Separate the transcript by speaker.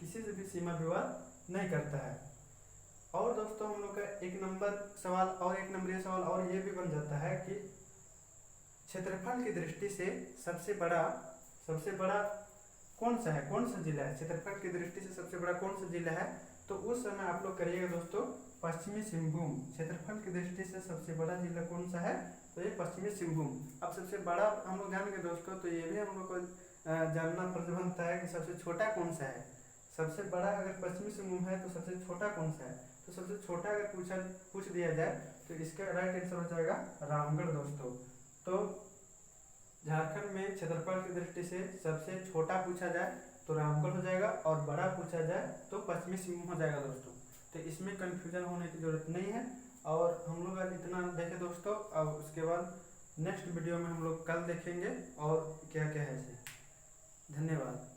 Speaker 1: किसी से भी सीमा विवाद नहीं करता है। और दोस्तों हम लोग का एक नंबरीय सवाल और ये भी बन जाता है कि क्षेत्रफल की दृष्टि से सबसे बड़ा कौन सा है, कौन सा जिला है, क्षेत्रफल की दृष्टि से सबसे बड़ा कौन सा जिला है। तो उस समय आप लोग करिएगा दोस्तों पश्चिमी सिंहभूम। क्षेत्रफल की दृष्टि से सबसे बड़ा जिला कौन सा है, तो ये पश्चिमी सिंहभूम। अब सबसे बड़ा हम लोग जान गए दोस्तों, तो ये भी हम लोग को जानना फर्ज बनता है कि सबसे छोटा कौन सा है। सबसे बड़ा अगर पश्चिमी सिंहभूम है तो सबसे छोटा कौन सा है, तो सबसे छोटा अगर पूछ दिया जाए तो इसका राइट आंसर हो जाएगा रामगढ़ दोस्तों। तो झारखंड में क्षेत्रफल की दृष्टि से सबसे छोटा पूछा जाए तो रामगढ़ हो जाएगा, और बड़ा पूछा जाए तो पश्चिमी सिंहभूम हो जाएगा दोस्तों। तो इसमें कंफ्यूजन होने की जरूरत नहीं है। और हम लोग आज इतना देखें दोस्तों, अब उसके बाद नेक्स्ट वीडियो में हम लोग कल देखेंगे और क्या क्या है इसे। धन्यवाद।